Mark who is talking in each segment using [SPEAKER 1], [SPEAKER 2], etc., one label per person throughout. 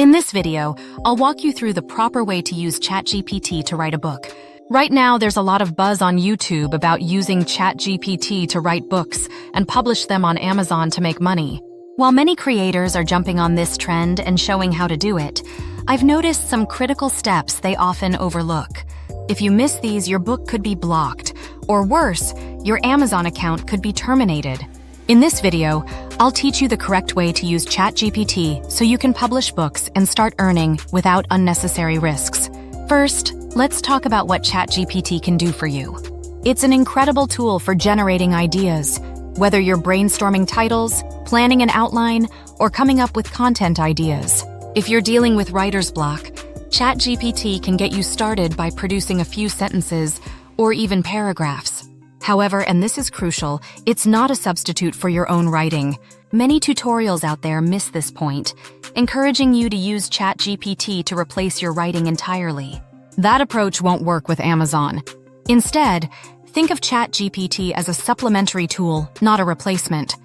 [SPEAKER 1] In this video, I'll walk you through the proper way to use ChatGPT to write a book. Right now, there's a lot of buzz on YouTube about using ChatGPT to write books and publish them on Amazon to make money. While many creators are jumping on this trend and showing how to do it, I've noticed some critical steps they often overlook. If you miss these, your book could be blocked, or worse, your Amazon account could be terminated. In this video, I'll teach you the correct way to use ChatGPT so you can publish books and start earning without unnecessary risks. First, let's talk about what ChatGPT can do for you. It's an incredible tool for generating ideas. Whether you're brainstorming titles, planning an outline, or coming up with content ideas. If you're dealing with writer's block, ChatGPT can get you started by producing a few sentences or even paragraphs. However, and this is crucial, it's not a substitute for your own writing. Many tutorials out there miss this point, encouraging you to use ChatGPT to replace your writing entirely. That approach won't work with Amazon. Instead, think of ChatGPT as a supplementary tool, not a replacement.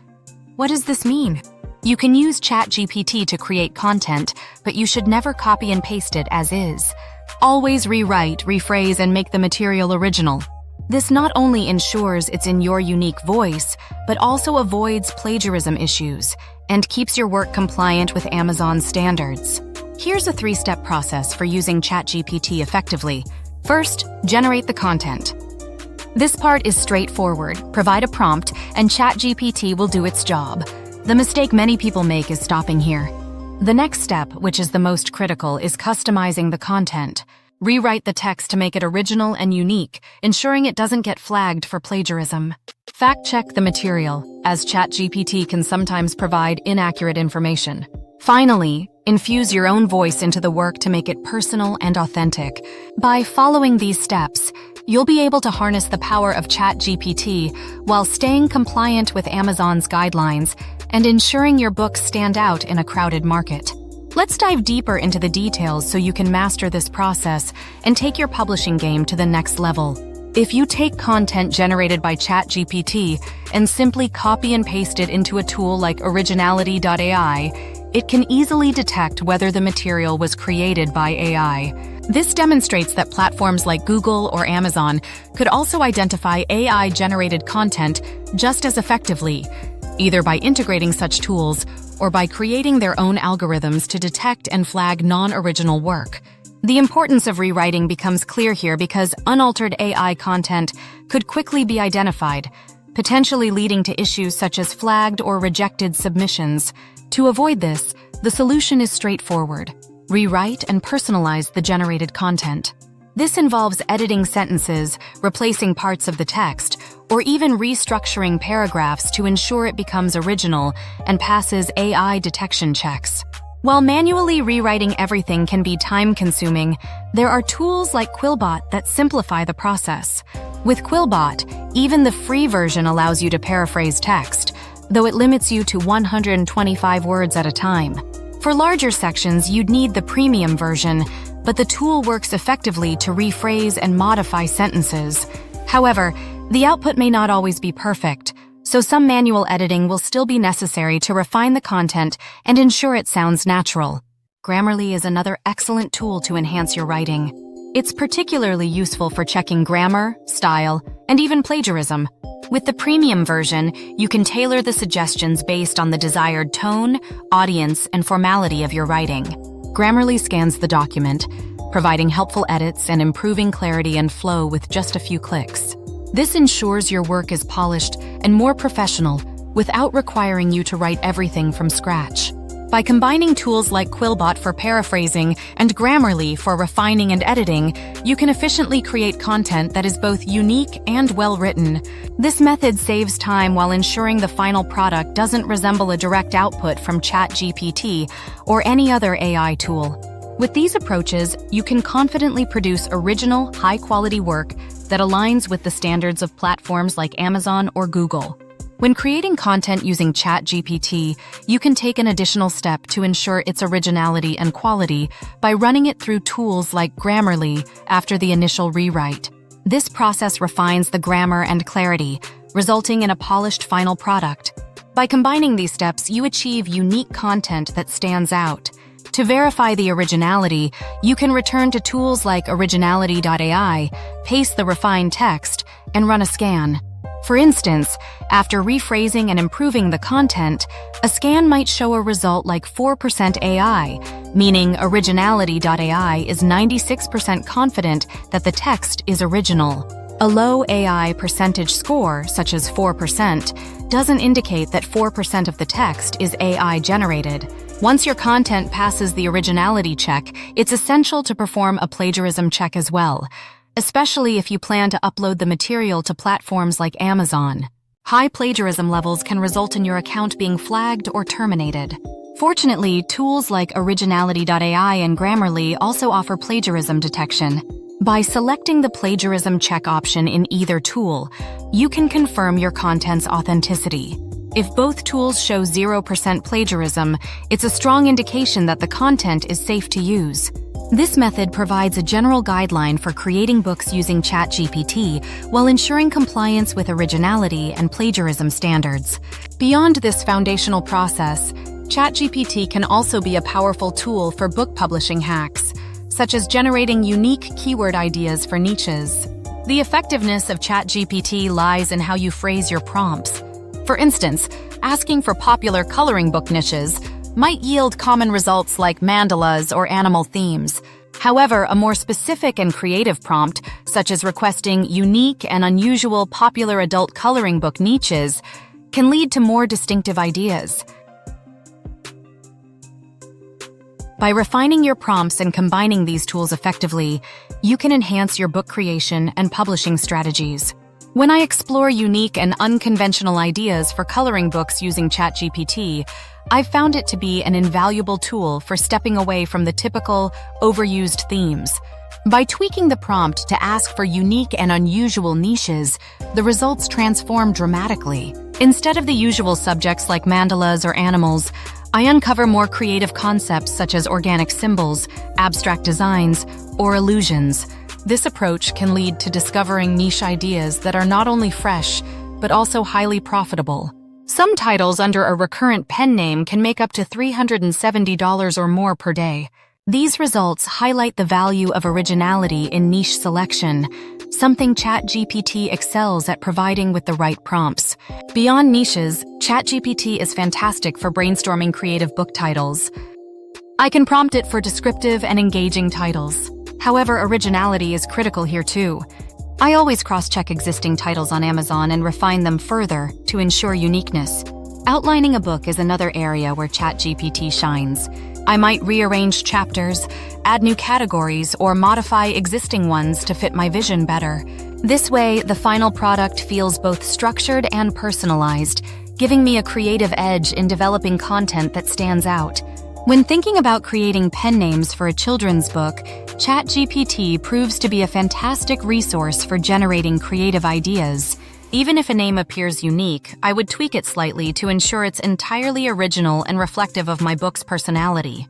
[SPEAKER 1] What does this mean? You can use ChatGPT to create content, but you should never copy and paste it as is. Always rewrite, rephrase, and make the material original. This not only ensures it's in your unique voice, but also avoids plagiarism issues and keeps your work compliant with Amazon standards. Here's a 3-step process for using ChatGPT effectively. First, generate the content. This part is straightforward. Provide a prompt, and ChatGPT will do its job. The mistake many people make is stopping here. The next step, which is the most critical, is customizing the content. Rewrite the text to make it original and unique, ensuring it doesn't get flagged for plagiarism. Fact-check the material, as ChatGPT can sometimes provide inaccurate information. Finally, infuse your own voice into the work to make it personal and authentic. By following these steps, you'll be able to harness the power of ChatGPT while staying compliant with Amazon's guidelines and ensuring your books stand out in a crowded market. Let's dive deeper into the details so you can master this process and take your publishing game to the next level. If you take content generated by ChatGPT and simply copy and paste it into a tool like originality.ai, it can easily detect whether the material was created by AI. This demonstrates that platforms like Google or Amazon could also identify AI-generated content just as effectively, either by integrating such tools or by creating their own algorithms to detect and flag non-original work. The importance of rewriting becomes clear here because unaltered AI content could quickly be identified, potentially leading to issues such as flagged or rejected submissions. To avoid this, the solution is straightforward. Rewrite and personalize the generated content. This involves editing sentences, replacing parts of the text, or even restructuring paragraphs to ensure it becomes original and passes AI detection checks. While manually rewriting everything can be time-consuming, there are tools like Quillbot that simplify the process. With Quillbot, even the free version allows you to paraphrase text, though it limits you to 125 words at a time. For larger sections, you'd need the premium version, but the tool works effectively to rephrase and modify sentences. However, the output may not always be perfect, so some manual editing will still be necessary to refine the content and ensure it sounds natural. Grammarly is another excellent tool to enhance your writing. It's particularly useful for checking grammar, style, and even plagiarism. With the premium version, you can tailor the suggestions based on the desired tone, audience, and formality of your writing. Grammarly scans the document, providing helpful edits and improving clarity and flow with just a few clicks. This ensures your work is polished and more professional without requiring you to write everything from scratch. By combining tools like Quillbot for paraphrasing and Grammarly for refining and editing, you can efficiently create content that is both unique and well-written. This method saves time while ensuring the final product doesn't resemble a direct output from ChatGPT or any other AI tool. With these approaches, you can confidently produce original, high-quality work that aligns with the standards of platforms like Amazon or Google. When creating content using ChatGPT, you can take an additional step to ensure its originality and quality by running it through tools like Grammarly after the initial rewrite. This process refines the grammar and clarity, resulting in a polished final product. By combining these steps, you achieve unique content that stands out. To verify the originality, you can return to tools like originality.ai, paste the refined text, and run a scan. For instance, after rephrasing and improving the content, a scan might show a result like 4% AI, meaning originality.ai is 96% confident that the text is original. A low AI percentage score, such as 4%, doesn't indicate that 4% of the text is AI generated. Once your content passes the originality check, it's essential to perform a plagiarism check as well, especially if you plan to upload the material to platforms like Amazon. High plagiarism levels can result in your account being flagged or terminated. Fortunately, tools like originality.ai and Grammarly also offer plagiarism detection. By selecting the plagiarism check option in either tool, you can confirm your content's authenticity. If both tools show 0% plagiarism, it's a strong indication that the content is safe to use. This method provides a general guideline for creating books using ChatGPT while ensuring compliance with originality and plagiarism standards. Beyond this foundational process, ChatGPT can also be a powerful tool for book publishing hacks, such as generating unique keyword ideas for niches. The effectiveness of ChatGPT lies in how you phrase your prompts. For instance, asking for popular coloring book niches might yield common results like mandalas or animal themes. However, a more specific and creative prompt, such as requesting unique and unusual popular adult coloring book niches, can lead to more distinctive ideas. By refining your prompts and combining these tools effectively, you can enhance your book creation and publishing strategies. When I explore unique and unconventional ideas for coloring books using ChatGPT, I've found it to be an invaluable tool for stepping away from the typical, overused themes. By tweaking the prompt to ask for unique and unusual niches, the results transform dramatically. Instead of the usual subjects like mandalas or animals, I uncover more creative concepts such as organic symbols, abstract designs, or illusions. This approach can lead to discovering niche ideas that are not only fresh, but also highly profitable. Some titles under a recurrent pen name can make up to $370 or more per day. These results highlight the value of originality in niche selection, something ChatGPT excels at providing with the right prompts. Beyond niches, ChatGPT is fantastic for brainstorming creative book titles. I can prompt it for descriptive and engaging titles. However, originality is critical here too. I always cross-check existing titles on Amazon and refine them further to ensure uniqueness. Outlining a book is another area where ChatGPT shines. I might rearrange chapters, add new categories, or modify existing ones to fit my vision better. This way, the final product feels both structured and personalized, giving me a creative edge in developing content that stands out. When thinking about creating pen names for a children's book, ChatGPT proves to be a fantastic resource for generating creative ideas. Even if a name appears unique, I would tweak it slightly to ensure it's entirely original and reflective of my book's personality.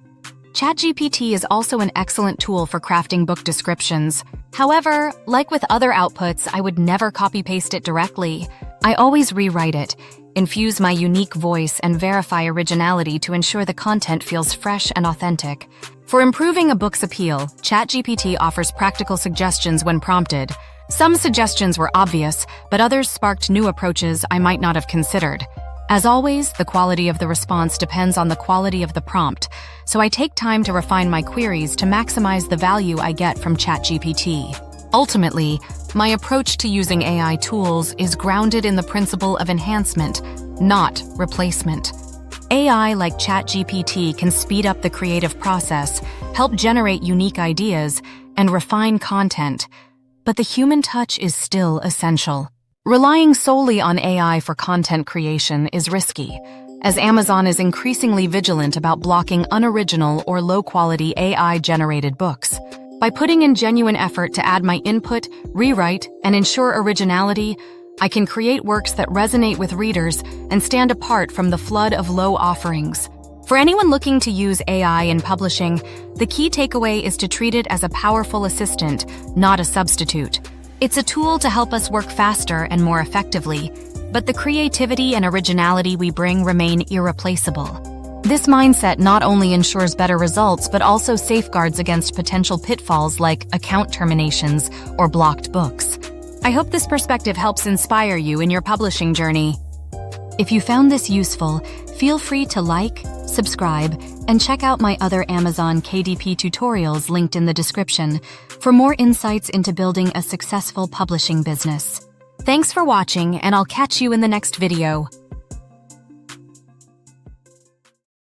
[SPEAKER 1] ChatGPT is also an excellent tool for crafting book descriptions. However, like with other outputs, I would never copy-paste it directly. I always rewrite it, infuse my unique voice, and verify originality to ensure the content feels fresh and authentic. For improving a book's appeal, ChatGPT offers practical suggestions when prompted. Some suggestions were obvious, but others sparked new approaches I might not have considered. As always, the quality of the response depends on the quality of the prompt, so I take time to refine my queries to maximize the value I get from ChatGPT. Ultimately, my approach to using AI tools is grounded in the principle of enhancement, not replacement. AI like ChatGPT can speed up the creative process, help generate unique ideas, and refine content, but the human touch is still essential. Relying solely on AI for content creation is risky, as Amazon is increasingly vigilant about blocking unoriginal or low-quality AI-generated books. By putting in genuine effort to add my input, rewrite, and ensure originality, I can create works that resonate with readers and stand apart from the flood of low offerings. For anyone looking to use AI in publishing, the key takeaway is to treat it as a powerful assistant, not a substitute. It's a tool to help us work faster and more effectively, but the creativity and originality we bring remain irreplaceable. This mindset not only ensures better results but also safeguards against potential pitfalls like account terminations or blocked books. I hope this perspective helps inspire you in your publishing journey. If you found this useful, feel free to like, subscribe, and check out my other Amazon KDP tutorials linked in the description for more insights into building a successful publishing business. Thanks for watching, and I'll catch you in the next video.